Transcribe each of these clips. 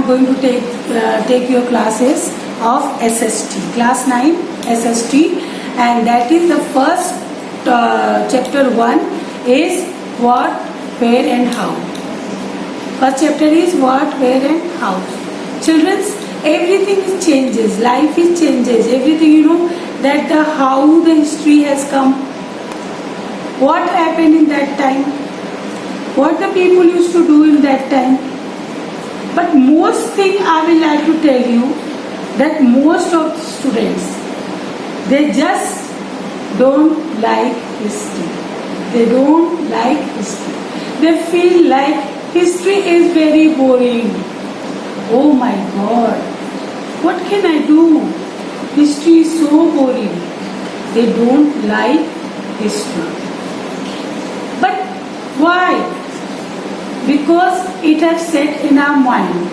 going to take your classes of SST, class 9 SST, and that is the first chapter 1 is what, where and how. First chapter is what, where and how. Children's, everything changes, life is changes, everything, you know, that the how the history has come, what happened in that time, what the people used to do in that time. But most thing I will like to tell you that most of the students, they just don't like history. They don't like history. They feel like history is very boring. Oh my God, what can I do? History is so boring. They don't like history. But why? Because it has set in our mind.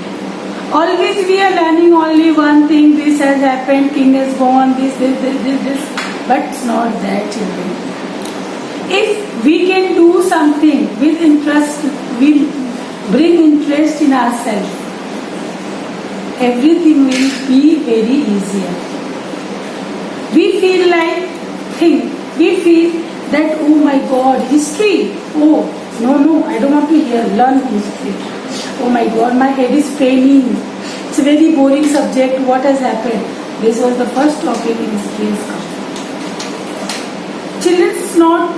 Always we are learning only one thing, this has happened, king has gone, this. But it's not that, children. If we can do something with interest, we bring interest in ourselves, everything will be very easier. We feel that, oh my God, history, oh, no, I don't want to learn history. Oh my God, my head is paining. It's a very boring subject. What has happened? This was the first topic in history has come. Children, it's not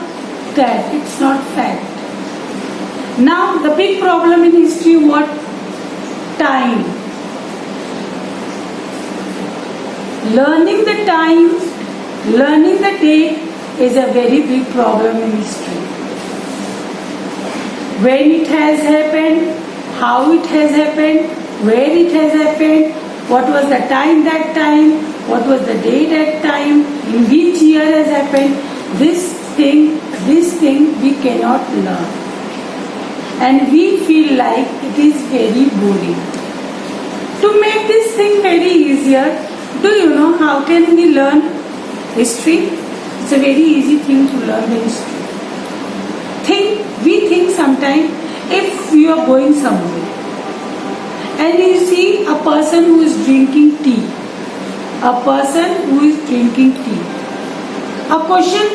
that. It's not fact. Now, the big problem in history, what? Time. Learning the time, learning the date is a very big problem in history. When it has happened, how it has happened, where it has happened, what was the time that time, what was the day that time, in which year has happened, this thing we cannot learn. And we feel like it is very boring. To make this thing very easier, do you know how can we learn history? It's a very easy thing to learn the history. We think sometimes if you are going somewhere and you see a person who is drinking tea, a question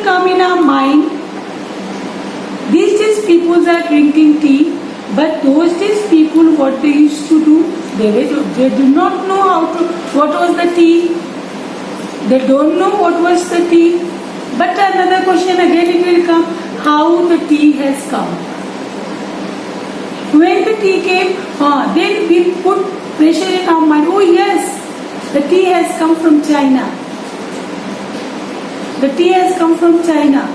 comes in our mind. These days people are drinking tea, but those days people, what they used to do, they do not know what was the tea. They don't know what was the tea. But another question again it will come, how the tea has come. When the tea came, then we put pressure in our mind, oh yes, the tea has come from China. The tea has come from China.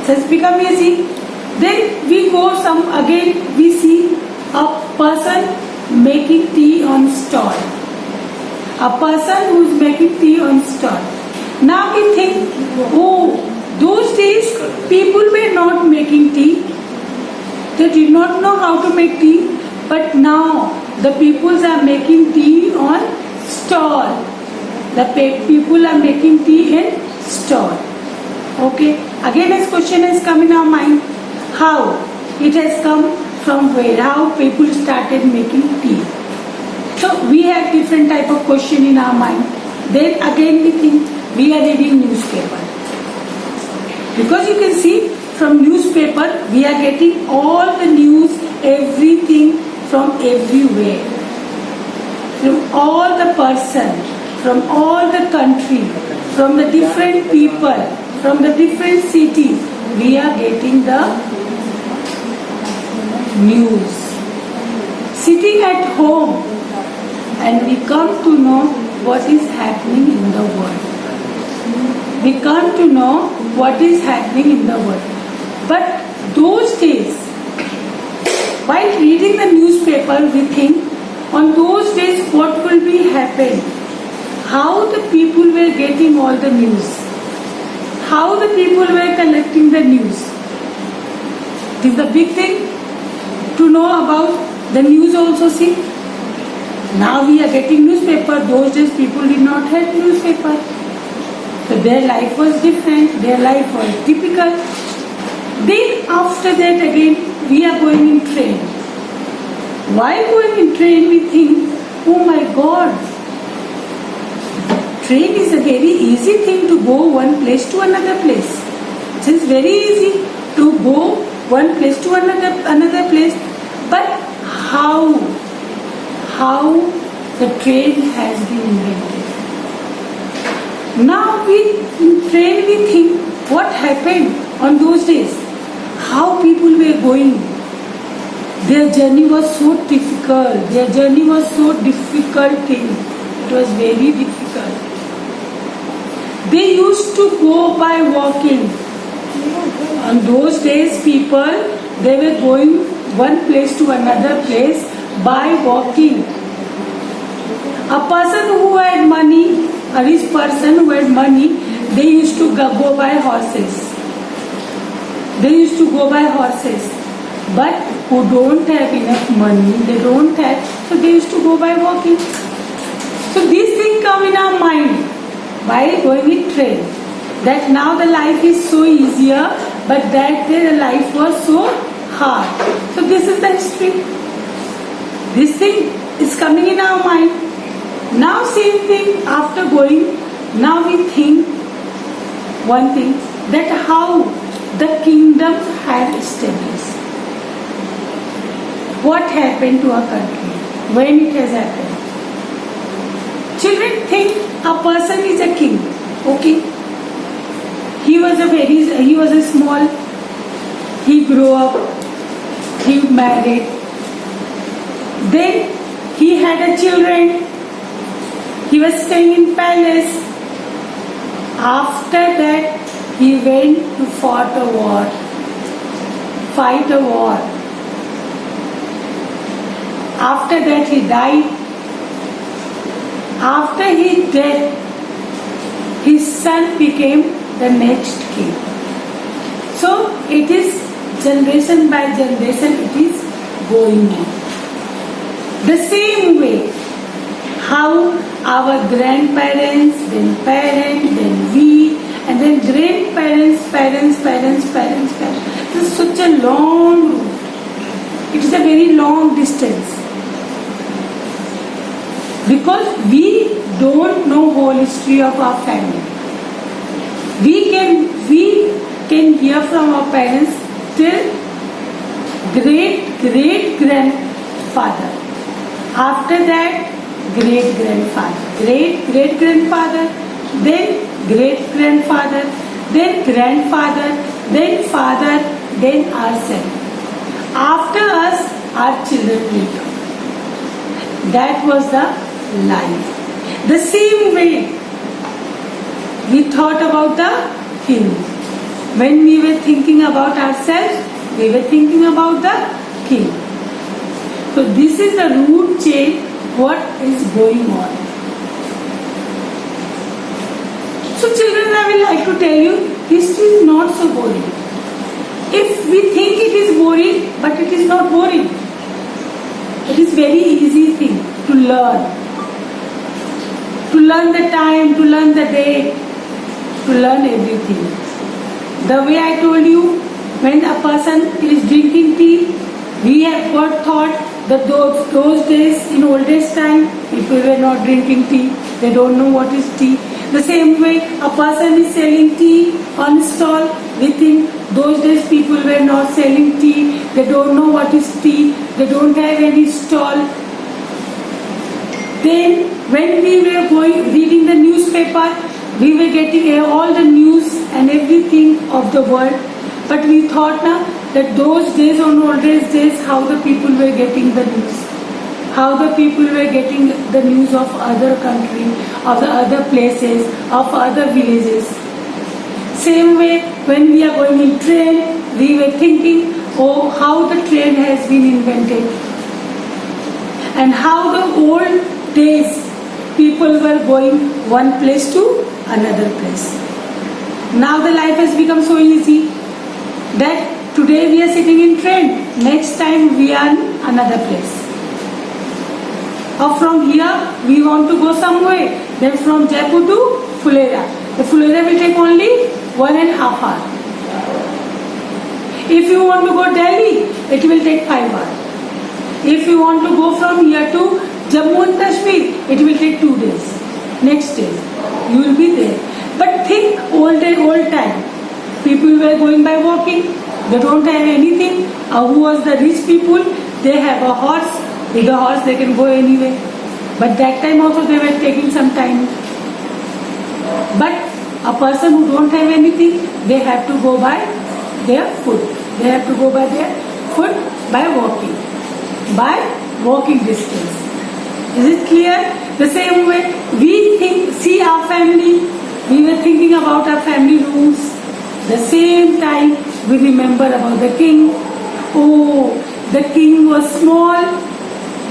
So it's become easy. Then we go we see a person making tea on stall. A person who is making tea on stall. Now we think, oh, those days people were not making tea. They did not know how to make tea. But now the people are making tea on stall. The people are making tea in stall. Okay. Again this question has come in our mind. How? It has come from where? How people started making tea. So we have different type of question in our mind. Then again we think we are reading newspaper. Because you can see from newspaper we are getting all the news, everything from everywhere. From all the person, from all the country, from the different people, from the different cities, we are getting the news. Sitting at home and we come to know what is happening in the world. We come to know what is happening in the world. But those days, while reading the newspaper, we think on those days what will be happening, how the people were getting all the news, how the people were collecting the news. It is the big thing to know about the news also. See, now we are getting newspaper. Those days people did not have newspaper. So their life was different, their life was typical. Then after that again we are going in train. While going in train, we think, oh my God, train is a very easy thing to go one place to another place. It is very easy to go one place to another place. But how the train has been invented? Now in train we think, what happened on those days? How people were going? Their journey was so difficult. Their journey was so difficult thing. It was very difficult. They used to go by walking. On those days, people, they were going one place to another place by walking. A person who had money, a rich person who had money, they used to go by horses. They used to go by horses. But who don't have enough money, they don't have, so they used to go by walking. So these things come in our mind while going in train. That now the life is so easier, but that day the life was so hard. So this is the history. This thing is coming in our mind. Now same thing after going, now we think one thing, that how the kingdom had established. What happened to our country? When it has happened? Children think a person is a king. Okay. He was a small, he grew up, he married. Then he had a children. He was staying in palace. After that, he went to fight a war. After that, he died. After his death, his son became the next king. So it is generation by generation, it is going on. The same way, how our grandparents, then parents, then we, and then grandparents, parents. This is such a long route. It is a very long distance. Because we don't know whole history of our family. We can hear from our parents till great-great-grandfather. After that, great-grandfather, great-great-grandfather, then great-grandfather, then grandfather, then father, then ourselves. After us, our children will come. That was the life. The same way we thought about the king. When we were thinking about ourselves, we were thinking about the king. So this is the root chain, what is going on. So children, I will like to tell you, history is not so boring. If we think it is boring, but it is not boring. It is very easy thing to learn. To learn the time, to learn the date, to learn everything. The way I told you, when a person is drinking tea, we have got thought that those days, in oldest time, people were not drinking tea. They don't know what is tea. The same way, a person is selling tea on stall. We think those days people were not selling tea. They don't know what is tea. They don't have any stall. Then, when we were reading the newspaper, we were getting all the news and everything of the world. But we thought that those days, on oldest days, how the people were getting the news. How the people were getting the news of other country, of the other places, of other villages. Same way, when we are going in train, we were thinking, oh, how the train has been invented. And how the old days, people were going one place to another place. Now the life has become so easy that today we are sitting in train, next time we are in another place. Or from here we want to go somewhere, then from Jaipur to Fulera. The Fulera will take only 1.5 hours. If you want to go Delhi, it will take 5 hours. If you want to go from here to Jammu and Kashmir, it will take 2 days. Next day, you will be there. But think old time. People were going by walking. They don't have anything. Who was the rich people? They have a horse. With a horse, they can go anywhere. But that time also they were taking some time. But a person who don't have anything, they have to go by their foot. They have to go by their foot by walking distance. Is it clear? The same way we see our family, we were thinking about our family rooms. The same time we remember about the king. Oh, the king was small,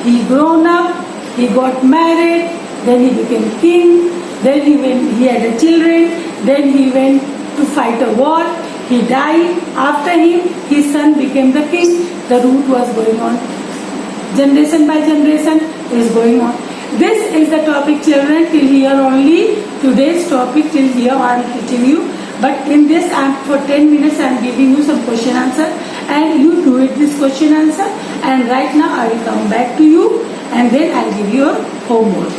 he grown up, he got married, then he became king, then he had a children, then he went to fight a war, he died. After him, his son became the king. The route was going on. Generation by generation is going on. This is the topic, children, till here only. Today's topic till here I am teaching you. But in this, for 10 minutes I am giving you some question answer, and you do it this question answer. And right now I will come back to you, and then I will give you a homework.